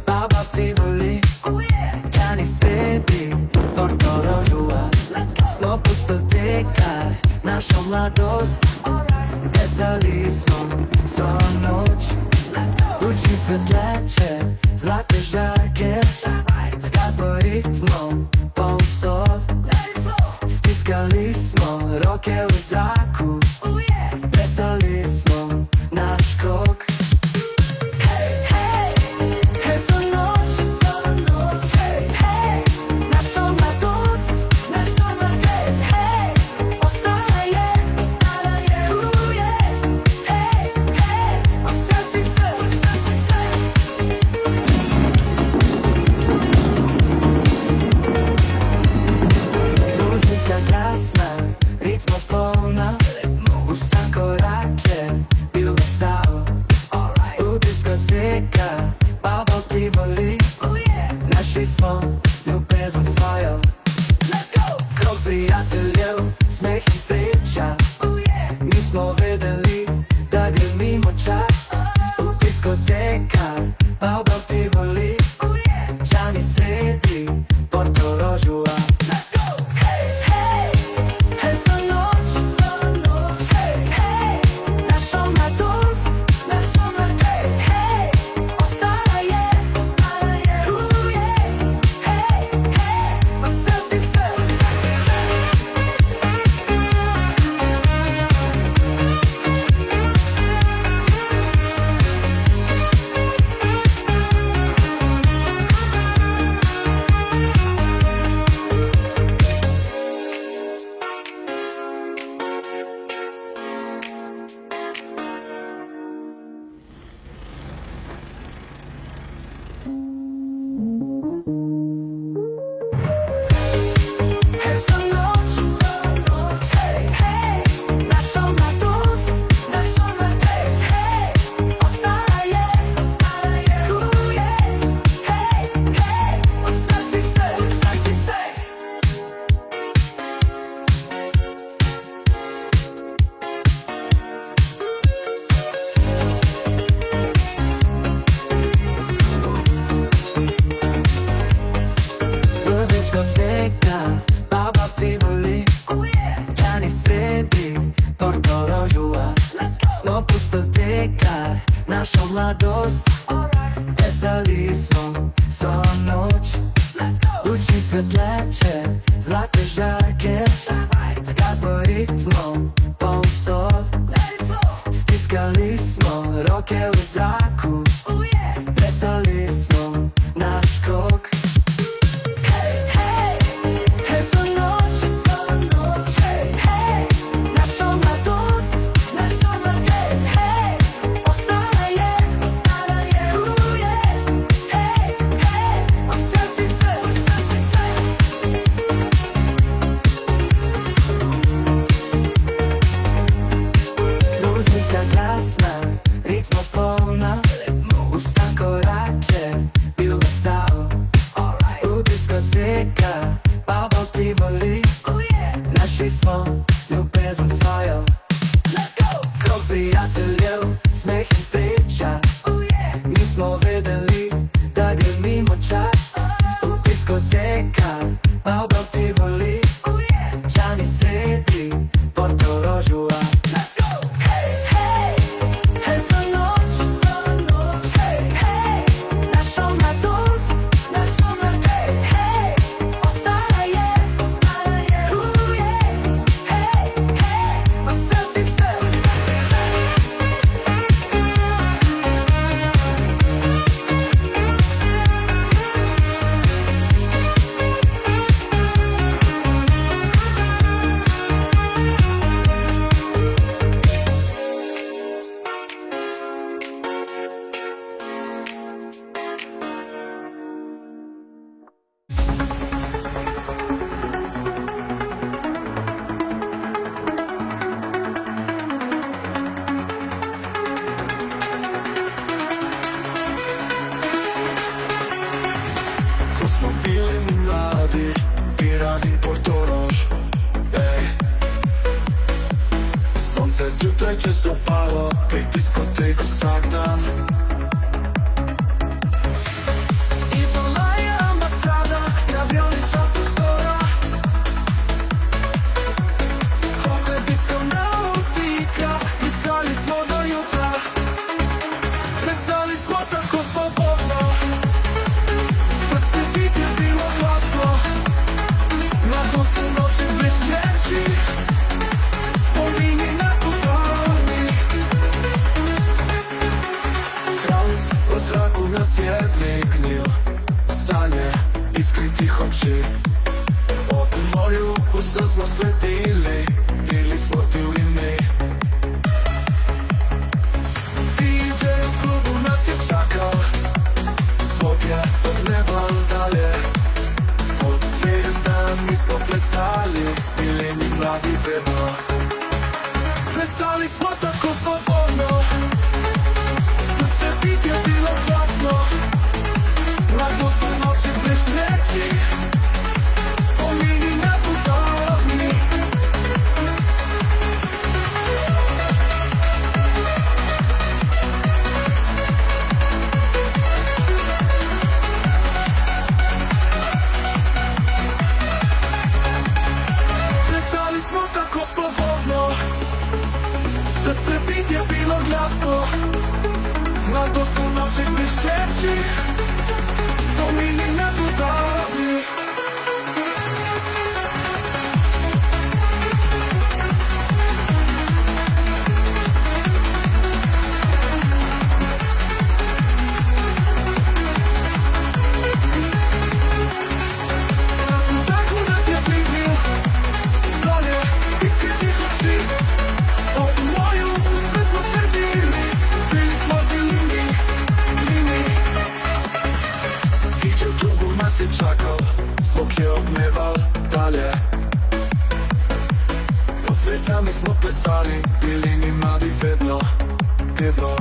BauBau Tivoli, Gianni sedi, Portorožu. Smo pustoteka, naša mladost. Desali smo svu noć, luči svetleće, zlate žarke, s gazbo ritmom, pousov. Stiskali smo roke u zraku, plesali smo naš krok. Našli smo ljubezen svojo. Krog prijateljev, smeh i sreća. Nismo vedeli da grmimo čas. U diskoteka, BauBau Tivoli, Gianni sredi Portorožu. BauBau Tivoli, Gianni sredi Portorožu. Smo pustoteka, naša mladost. Desali smo svu noć, luči svetleće, zlate žarke, s gazbo ritmom, pousov. Stiskali smo roke u zraku, plesali smo naš krok. BauBau Tivoli, našli smo ljubezen svojo. Krog prijateljev, smeh i sreća. Nismo vedeli da grmimo čas. U diskoteka, BauBau Tivoli, Gianni sredi Portorožu. Ko smo bili mi mladi, pirani Portorož. Sonce zjutraj, če se opalo, pej diskoteku vsak dan. nas jedli gnil sanje iskritih oči. Oči moju uzo smo svetili, bili smo ti i mi. DJ u klubu nas je čakal, zvuk je odneval dalje. Pod zvijezdami smo plesali, bili mi mladi vedno. Plesali smo tako slobodno, srce bit je bilo glasno. Mladost u noći blešćećih, spomini nepozorni. Plesali smo tako slobodno, srce bit je bilo glasno. Mladost u noći blešćećih, spomini nepozorni. Čakal, zvuk je odneval dalje. Pod zvijezdami smo plesali, bili mi mladi vedno, vedno.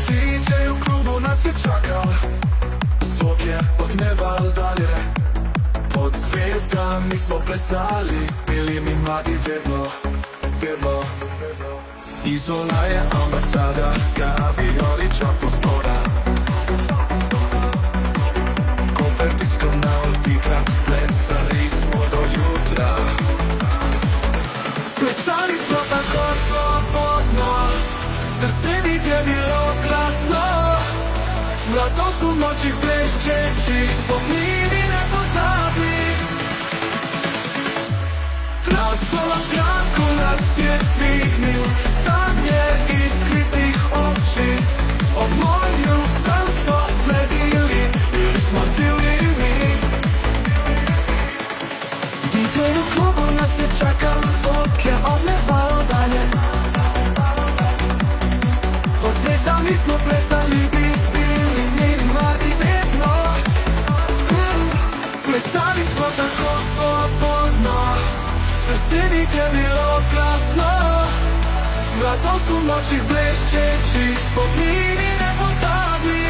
DJ u klubu nas je čakal, zvuk je odneval dalje. Pod zvijezdami smo plesali, bili mi mladi vedno, vedno. Izola je ambasada, Gavioli čak prostora. Disconautica, plesali smo do jutra. Plesali smo tako slobodno, srce bit je bilo glasno. Mladost u noćih blešćećih, spomini nepozorni. Tracvala zraku nas je dvignil sanje iskritih oči. Od moju san smo sledili, bili smo ti i mi. DJ u klubu nas je čakal, zvuk je odneval dalje. Pod zvijezdami smo plesali, bili mi mladi vedno. Plesali smo tako slobodno, srce bit je bilo glasno. Mladost u noćih blešćećih, spomini nepozorni.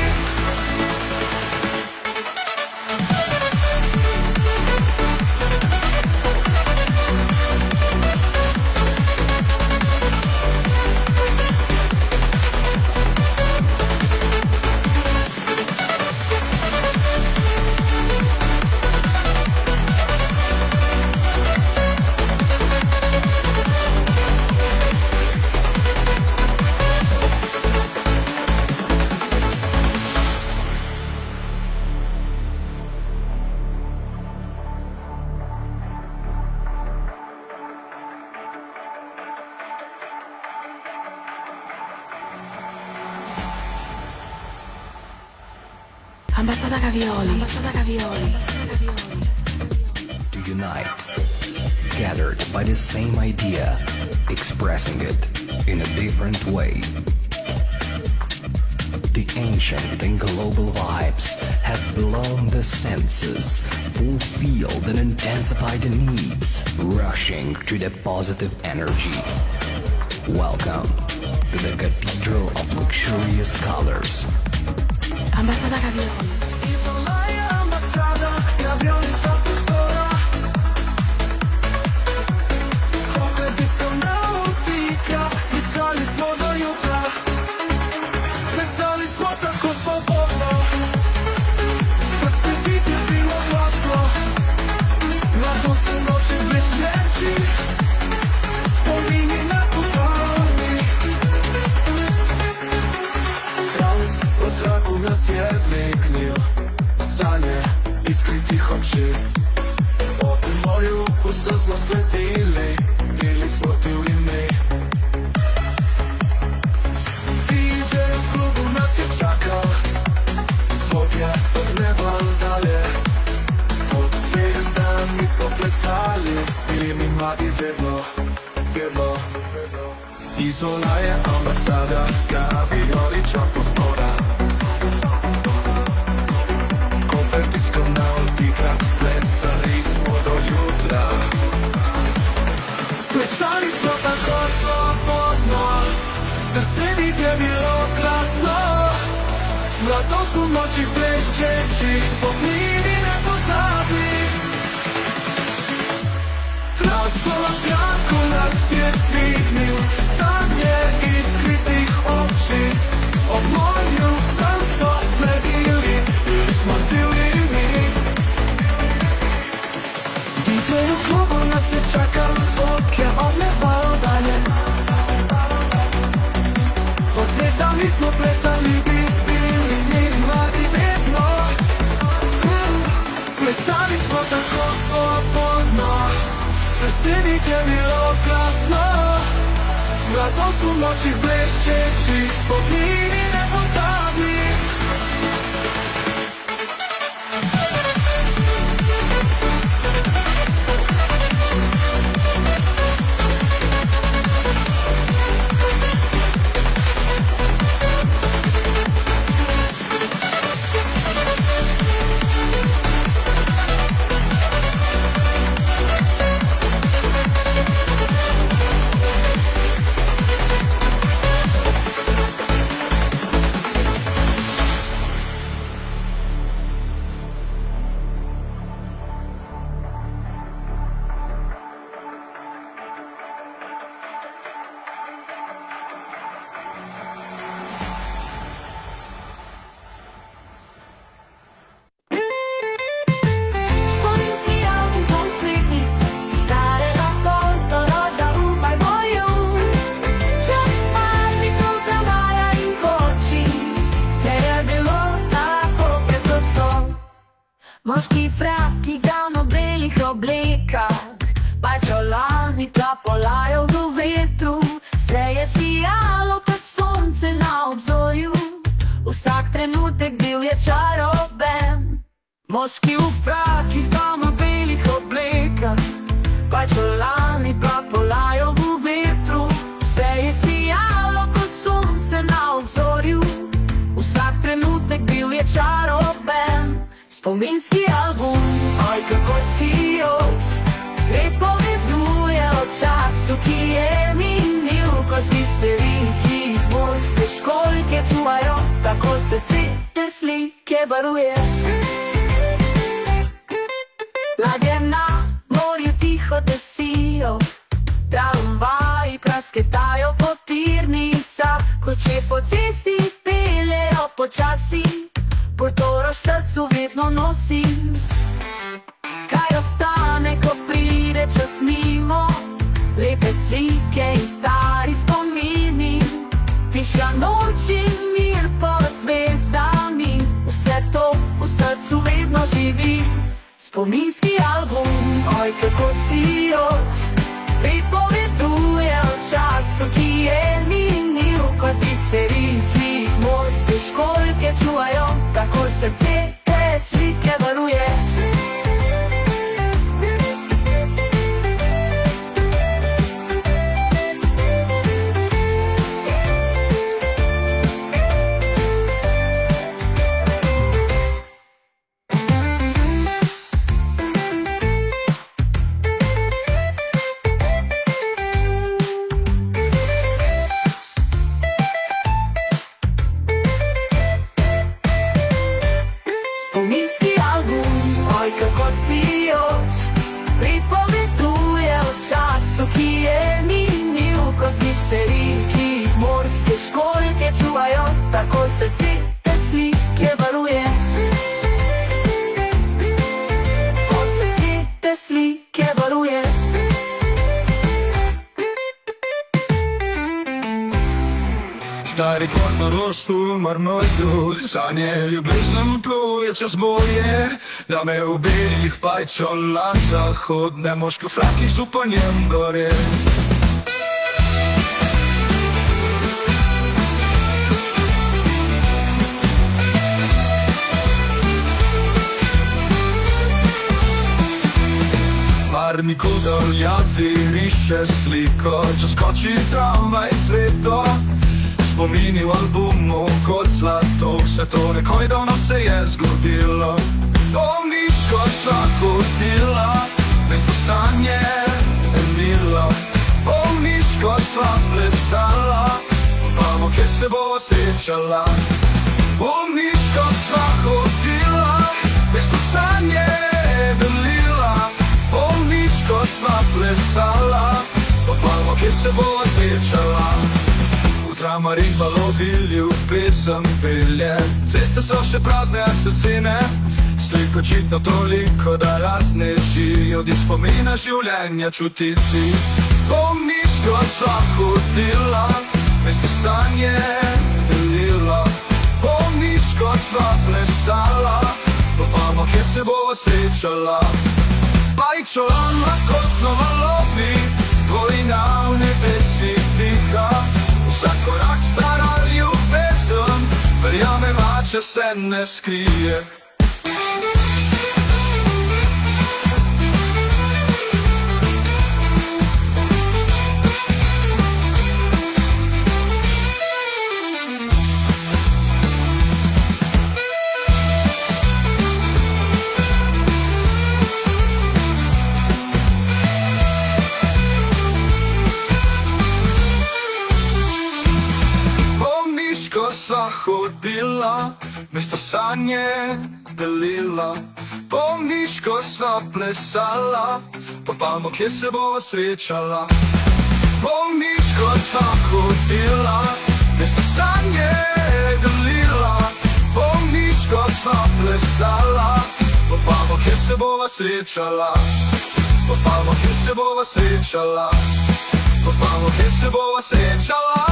Ambasada Gavioli. Ambasada Gavioli. To unite, gathered by the same idea, expressing it in a different way. The ancient and global vibes have blown the senses, fulfilled and intensified the needs, rushing to the positive energy. Welcome to the Cathedral of Luxurious Colors. Ambasada Gavioli. Izola je ambasada, Gavioli čak prostora. Koliko je Disconautica, plesali smo do jutra. Plesali smo tako slobodno, srce bit je bilo glasno. Mladost u noći blešćećih, spomini nepozorni. Od zraku nas jedli gnil sanje iskritih oči. Oči moju uzo smo svetili, bili smo ti i mi. DJ u klubu nas je čakal, plesali, bili mi mladi vedno, vedno. Isola je ambasada, Gavioli čak Portoroža. Koper Disconautica, plesali smo do jutra. Plesali smo tako slobodno, srce mi je bilo glasno. Mladost v nočih bleščečih, spomini ne pozabi. Tlačko v zraku nas je dvignil, sanje izkritih oči. Ob morju sem smo sledili, bili smo divni. DJ v klubu nas je čakal, zvok je odmeval dalje. Pod zvezdami smo plesali, bili mi mladi vedno. Plesali smo tako svobodno, srce mi je bilo glasno. Mladost v nočih bleščečih, spomini ne pozabi. Spominski album poslednji, starega Portoroža v BauBauju. Čas spalnikov, tramvaja in koči, vse je bilo tako preprosto. Moški fraki, davno belih oblekah, pajčolani plapolajo v vetru. Vse je sijalo kot sonce na obzorju, vsak trenutek bil je čaroben. Moški v frakih, davno belih oblekah, pajčolani plapolajo v vetru. Vse je sijalo kot sonce na obzorju, vsak trenutek bil je čaroben. Spominski album, oj kako sijoč, pripoveduje o času, ki je minil. Kot biseri, ki jih morske školjke čuvajo, tako srce te slike varuje. Ladje na morju tiho desijo, tramvaji prasketajo po tirnicah, koče po cesti peljejo počasi. Portorož v srcu vedno nosim. Kaj ostane, ko pride čas mimo, lepe slike in stari spomini. Tiša noč in mir pod zvezdami, vse to v srcu vedno živi. Spominski album, oj kako sijoč, pripoveduje o času, ki je minil. Kot biseri, ki jih morske školjke čuvajo, tako srce te slike varuje. Spominski album, oj kako sijoč, pripoveduje o času, ki je minil. Kot biseri, ki jih morske školjke čuvajo, tako srce te slike varuje. O srce te slike varuje. Stari Portorož v marmorju, sanje ljubezen pluje čez morje. Dame v belih pajčolancah, hodne moški v frakih z upanjem gore. Nikoda uljavi sliko, če skoči tramvaj cveto. Spomini v albumu kot zlato, vse to nekoj davno se je zgodilo. Pomniš, ko sva hodila, mesto sanje delila. Pomniš, ko sva plesala, mamo, kje se bova srečala. Pomniš, ko sva hodila, mesto sanje delila. Pomniš, ko sva plesala, mamo, kje se bova srečala. V tramvarjih valovi ljubezen pelje, ceste so še prazne, a srce ne. Slik očitno toliko, da razneži, od spomina življenja čutiti. Pomniš, ko sva hodila, mesto sanje delila. Pomniš, ko sva plesala, mamo, kje se bova srečala. Bajčo lahkotno valovi, vojna v nebesih diha. Vsak korak stara ljubezen, verjameva, če se ne skrije. Ko sva hodila, mesto sanje delila. Pomniš, ko sva plesala, mamo, kje se bova srečala. Pomniš, ko sva hodila, mesto sanje delila. Pomniš, ko sva plesala, mamo, kje se bova srečala. Mamo, kje se bova srečala. Mamo, kje se bova srečala.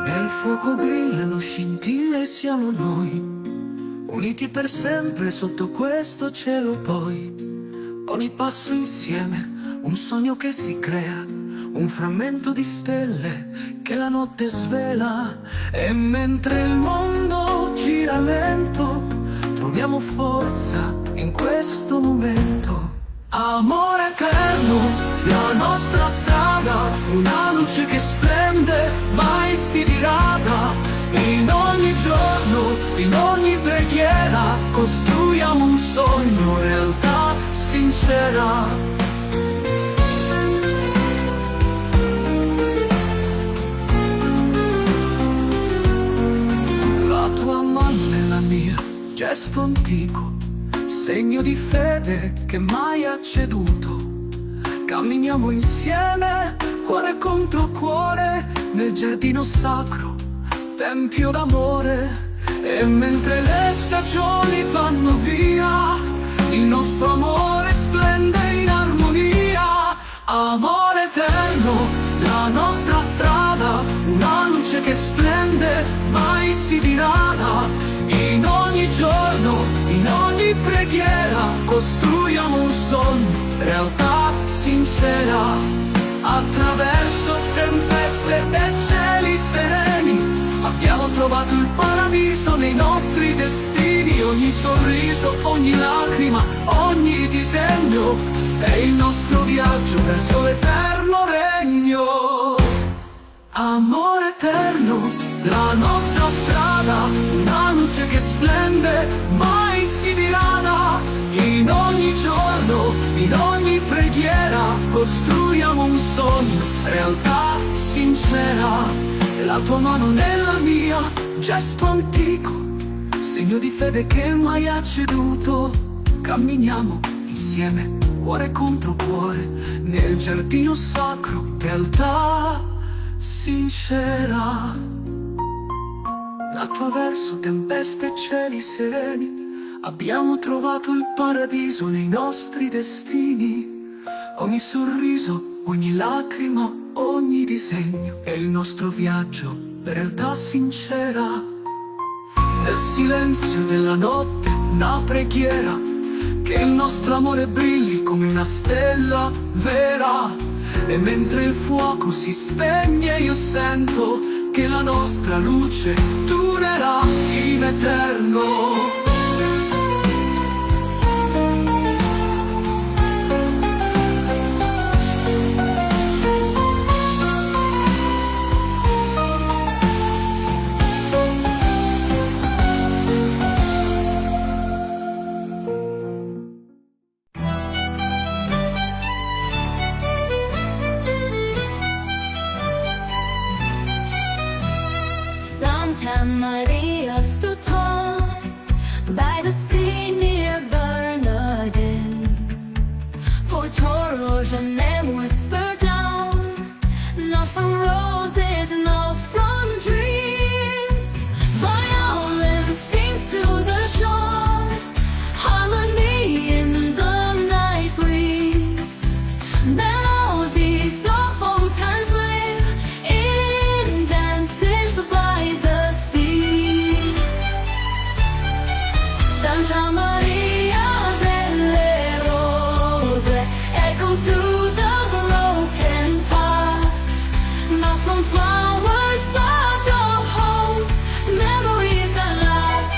Nel fuoco brillano scintille, siamo noi, uniti per sempre sotto questo cielo poi. Ogni passo insieme, un sogno che si crea, un frammento di stelle che la notte svela. E mentre il mondo gira lento, troviamo forza in questo momento. Amore eterno, la nostra strada, una luce che splende, mai si dirada. In ogni giorno, in ogni preghiera, costruiamo un sogno, realtà sincera. La tua mano nella mia, gesto antico, segno di fede che mai ha ceduto. Camminiamo insieme, cuore contro cuore, nel giardino sacro, tempio d'amore. E mentre le stagioni vanno via, il nostro amore splende in armonia. Amore eterno, la nostra strada, una luce che splende, mai si dirada. In ogni giorno, in ogni preghiera, costruiamo un sogno, realtà sincera. Attraverso tempeste e cieli sereni, abbiamo trovato il paradiso nei nostri destini. Ogni sorriso, ogni lacrima, ogni disegno è il nostro viaggio verso l'eterno regno. Amore eterno, la nostra strada, una luce che splende, mai si dirada. In ogni giorno, in ogni preghiera, costruiamo un sogno, realtà sincera. La tua mano nella mia, gesto antico, segno di fede che mai ha ceduto. Camminiamo insieme, cuore contro cuore, nel giardino sacro, realtà sincera. Attraverso tempeste e cieli sereni, abbiamo trovato il paradiso nei nostri destini. Ogni sorriso, ogni lacrima, ogni disegno è il nostro viaggio la realtà sincera. Nel silenzio della notte una preghiera, che il nostro amore brilli come una stella vera. E mentre il fuoco si spegne io sento che la nostra luce durerà in eterno. Santa Maria stood tall by the sea near Bernardin. Portorož a name whispered down, not from roses, not from dreams. Violin sings to the shore, harmony in the night breeze. Melodies of old times live in dances by the sea. Santa Maria delle Rose echoes through the broken past, not from flowers but of hope, memories that last.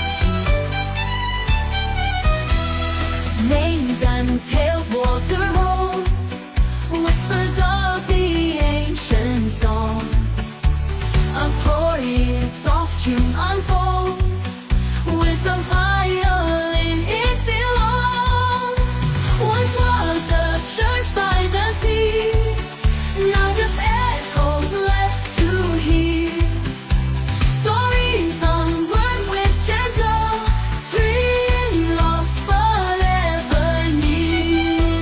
Names and tales water holds, whispers of the ancient songs. A pouring soft tune unfolds, with the violin it belongs. Once was a church by the sea, now just echoes left to hear. Stories unlearned with gentle string, lost but ever near.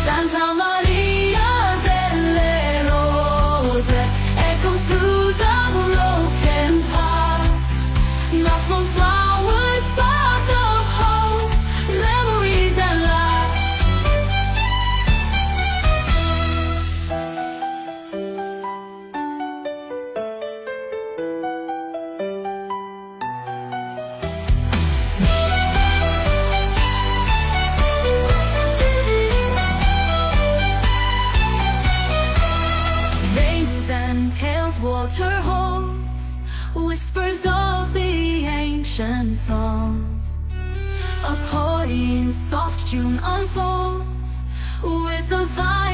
Santa Maria delle Rose echoes through the broken past, not from flowers but of hope, memories that last. Names and tales water holds, whispers of the ancient songs. A pouring soft tune unfolds, with the violin